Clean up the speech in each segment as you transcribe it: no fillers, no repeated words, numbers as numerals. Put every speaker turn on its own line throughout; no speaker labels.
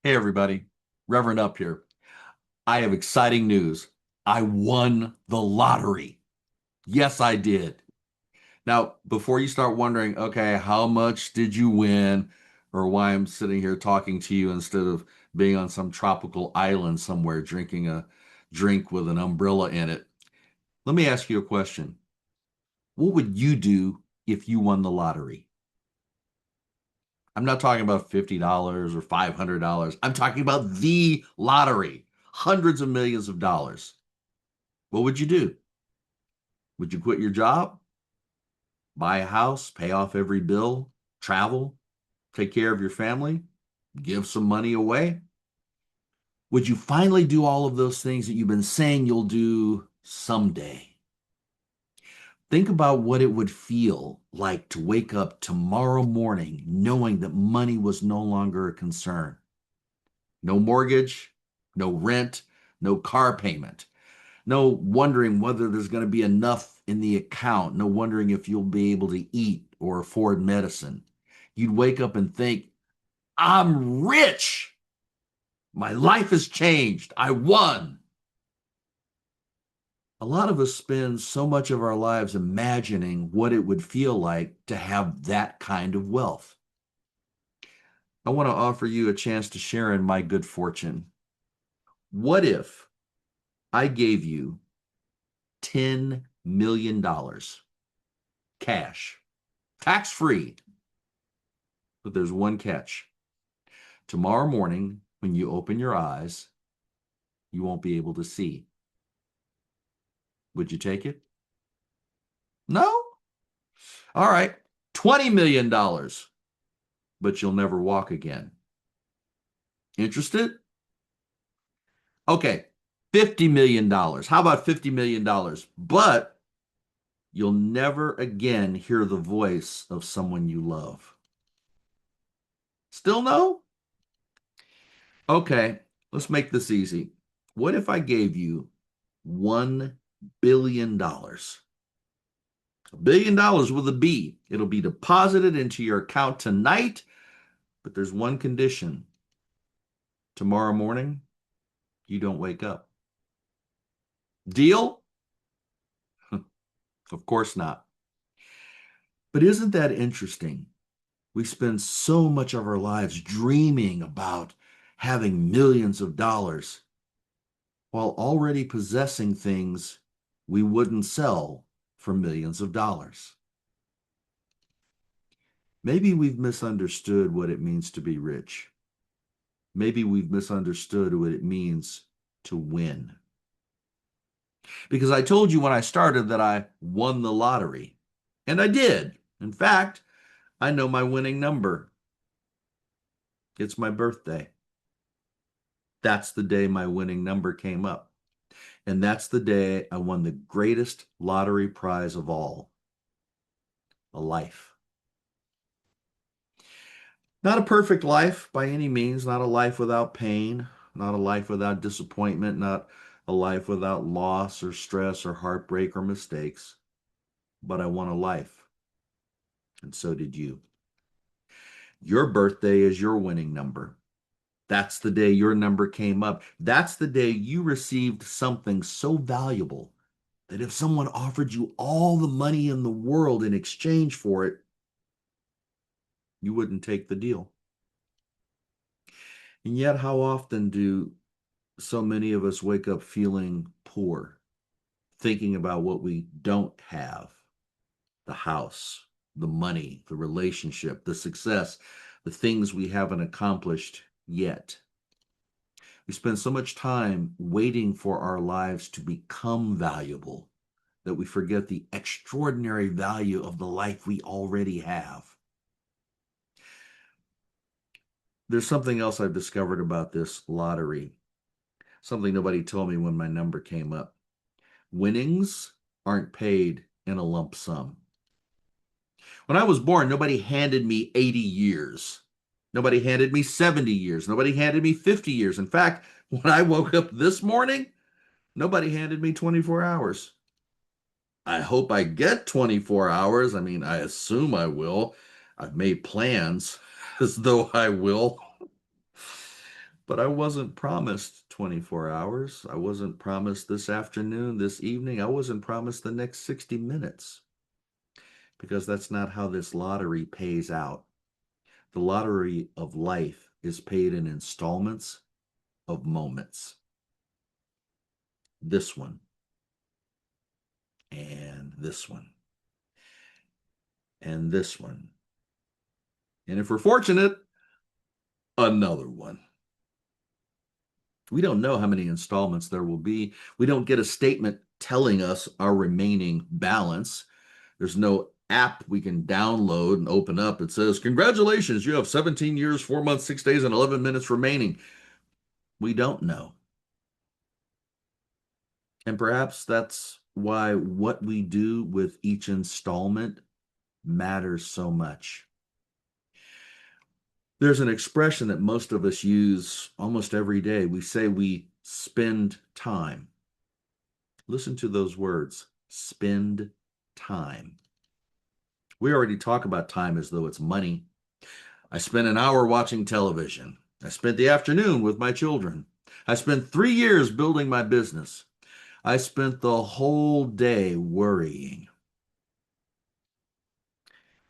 Hey everybody, Reverend Up here. I have exciting news. I won the lottery. Yes, I did. Now, before you start wondering, okay, how much did you win, or why I'm sitting here talking to you instead of being on some tropical island somewhere drinking a drink with an umbrella in it, let me ask you a question. What would you do if you won the lottery? I'm not talking about $50 or $500. I'm talking about the lottery, hundreds of millions of dollars. What would you do? Would you quit your job, buy a house, pay off every bill, travel, take care of your family, give some money away? Would you finally do all of those things that you've been saying you'll do someday? Think about what it would feel like to wake up tomorrow morning knowing that money was no longer a concern. No mortgage, no rent, no car payment, no wondering whether there's going to be enough in the account, no wondering if you'll be able to eat or afford medicine. You'd wake up and think, I'm rich. My life has changed. I won. A lot of us spend so much of our lives imagining what it would feel like to have that kind of wealth. I want to offer you a chance to share in my good fortune. What if I gave you $10 million cash, tax free? But there's one catch. Tomorrow morning, when you open your eyes, you won't be able to see. Would you take it? No? All right. $20 million, but you'll never walk again. Interested? Okay. $50 million. How about $50 million? But you'll never again hear the voice of someone you love. Still no? Okay. Let's make this easy. What if I gave you $1 billion? $1 billion with a B. It'll be deposited into your account tonight, but there's one condition. Tomorrow morning, you don't wake up. Deal? Of course not. But isn't that interesting? We spend so much of our lives dreaming about having millions of dollars while already possessing things we wouldn't sell for millions of dollars. Maybe we've misunderstood what it means to be rich. Maybe we've misunderstood what it means to win. Because I told you when I started that I won the lottery. And I did. In fact, I know my winning number. It's my birthday. That's the day my winning number came up. And that's the day I won the greatest lottery prize of all, a life. Not a perfect life by any means, not a life without pain, not a life without disappointment, not a life without loss or stress or heartbreak or mistakes, but I won a life, and so did you. Your birthday is your winning number. That's the day your number came up. That's the day you received something so valuable that if someone offered you all the money in the world in exchange for it, you wouldn't take the deal. And yet, how often do so many of us wake up feeling poor, thinking about what we don't have: the house, the money, the relationship, the success, the things we haven't accomplished yet. We spend so much time waiting for our lives to become valuable that we forget the extraordinary value of the life we already have. There's something else I've discovered about this lottery, something nobody told me when my number came up. Winnings aren't paid in a lump sum. When I was born, nobody handed me 80 years. Nobody handed me 70 years. Nobody handed me 50 years. In fact, when I woke up this morning, nobody handed me 24 hours. I hope I get 24 hours. I mean, I assume I will. I've made plans as though I will. But I wasn't promised 24 hours. I wasn't promised this afternoon, this evening. I wasn't promised the next 60 minutes because that's not how this lottery pays out. The lottery of life is paid in installments of moments. This one, and this one, and this one. And if we're fortunate, another one. We don't know how many installments there will be. We don't get a statement telling us our remaining balance. There's no app we can download and open up. It says, congratulations, you have 17 years, 4 months, 6 days, and 11 minutes remaining. We don't know. And perhaps that's why what we do with each installment matters so much. There's an expression that most of us use almost every day. We say we spend time. Listen to those words, spend time. We already talk about time as though it's money. I spent an hour watching television. I spent the afternoon with my children. I spent 3 years building my business. I spent the whole day worrying.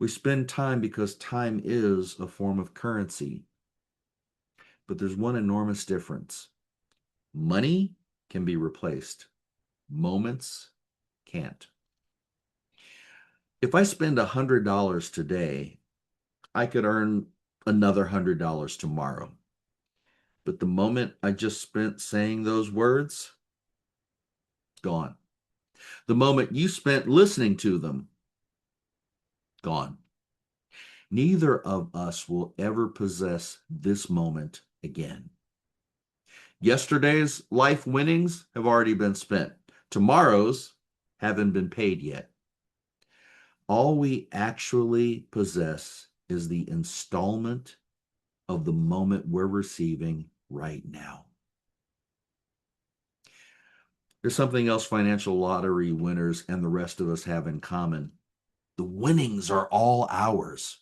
We spend time because time is a form of currency. But there's one enormous difference. Money can be replaced. Moments can't. If I spend $100 today, I could earn another $100 tomorrow. But the moment I just spent saying those words, gone. The moment you spent listening to them, gone. Neither of us will ever possess this moment again. Yesterday's life winnings have already been spent. Tomorrow's haven't been paid yet. All we actually possess is the installment of the moment we're receiving right now. There's something else financial lottery winners and the rest of us have in common. The winnings are all ours.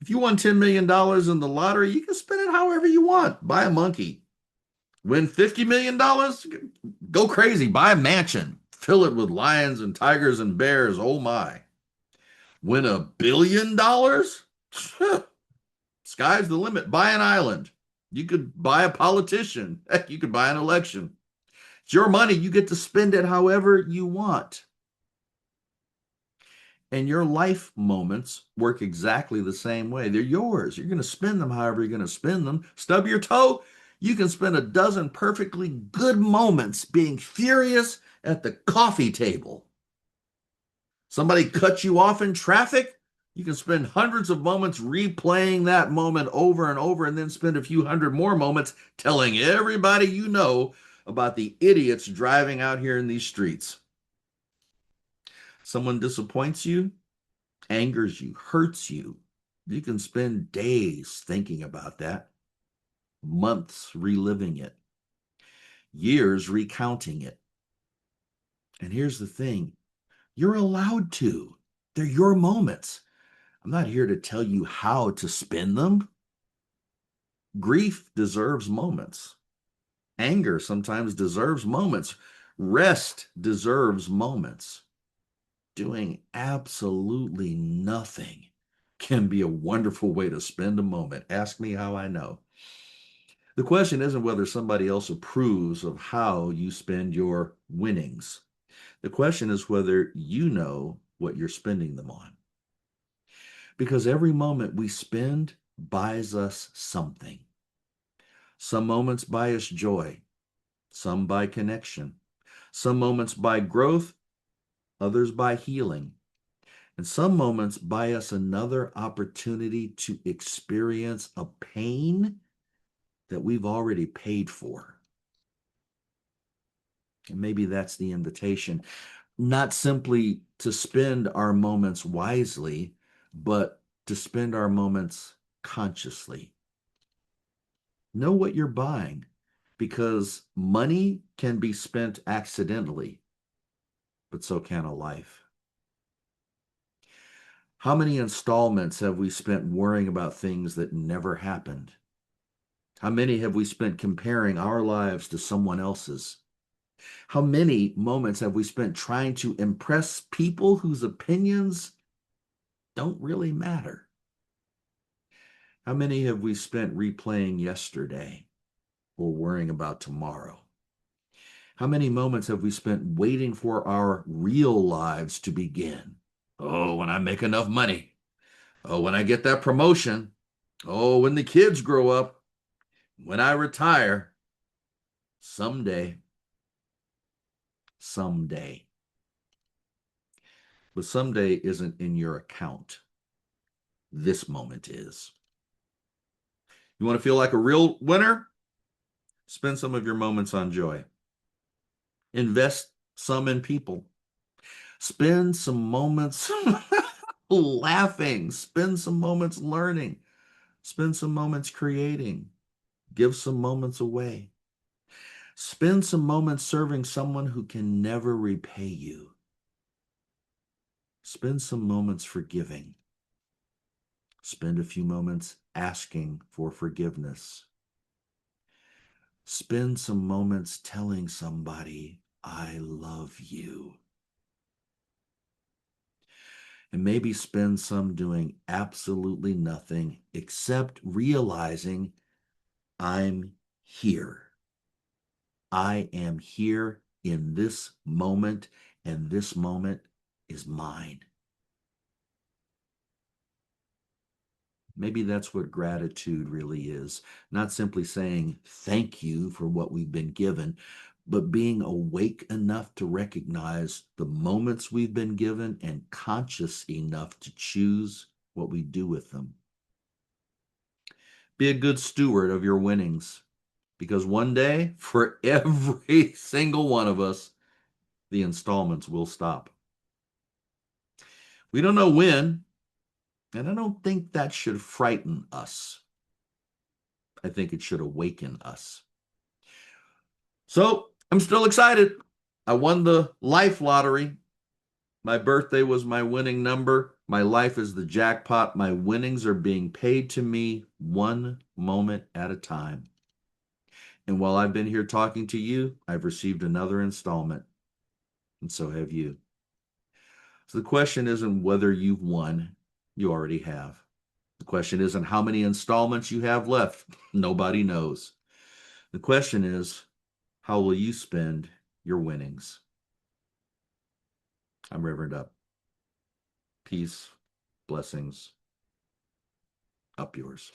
If you won $10 million in the lottery, you can spend it however you want. Buy a monkey. Win $50 million, go crazy. Buy a mansion. Fill it with lions and tigers and bears. Oh my. Win $1 billion? Sky's the limit. Buy an island. You could buy a politician. Heck, you could buy an election. It's your money. You get to spend it however you want. And your life moments work exactly the same way. They're yours. You're going to spend them however you're going to spend them. Stub your toe. You can spend a dozen perfectly good moments being furious at the coffee table. Somebody cut you off in traffic. You can spend hundreds of moments replaying that moment over and over, and then spend a few hundred more moments telling everybody you know about the idiots driving out here in these streets. Someone disappoints you, angers you, hurts you. You can spend days thinking about that, months reliving it, years recounting it. And here's the thing, you're allowed to. They're your moments. I'm not here to tell you how to spend them. Grief deserves moments. Anger sometimes deserves moments. Rest deserves moments. Doing absolutely nothing can be a wonderful way to spend a moment. Ask me how I know. The question isn't whether somebody else approves of how you spend your winnings. The question is whether you know what you're spending them on. Because every moment we spend buys us something. Some moments buy us joy. Some buy connection. Some moments buy growth. Others buy healing. And some moments buy us another opportunity to experience a pain that we've already paid for. And maybe that's the invitation. Not simply to spend our moments wisely, but to spend our moments consciously. Know what you're buying, because money can be spent accidentally, but so can a life. How many installments have we spent worrying about things that never happened? How many have we spent comparing our lives to someone else's? How many moments have we spent trying to impress people whose opinions don't really matter? How many have we spent replaying yesterday or worrying about tomorrow? How many moments have we spent waiting for our real lives to begin? Oh, when I make enough money. Oh, when I get that promotion. Oh, when the kids grow up. When I retire. Someday. Someday. But someday isn't in your account. This moment is. You want to feel like a real winner? Spend some of your moments on joy. Invest some in people. Spend some moments laughing. Spend some moments learning. Spend some moments creating. Give some moments away. Spend some moments serving someone who can never repay you. Spend some moments forgiving. Spend a few moments asking for forgiveness. Spend some moments telling somebody, I love you. And maybe spend some doing absolutely nothing except realizing I'm here. I am here in this moment, and this moment is mine. Maybe that's what gratitude really is. Not simply saying thank you for what we've been given, but being awake enough to recognize the moments we've been given and conscious enough to choose what we do with them. Be a good steward of your winnings, because one day, for every single one of us, the installments will stop. We don't know when, and I don't think that should frighten us. I think it should awaken us. So I'm still excited. I won the life lottery. My birthday was my winning number. My life is the jackpot. My winnings are being paid to me one moment at a time. And while I've been here talking to you, I've received another installment, and so have you. So the question isn't whether you've won, you already have. The question isn't how many installments you have left. Nobody knows. The question is, how will you spend your winnings? I'm Reverend Up. Peace, blessings, up yours.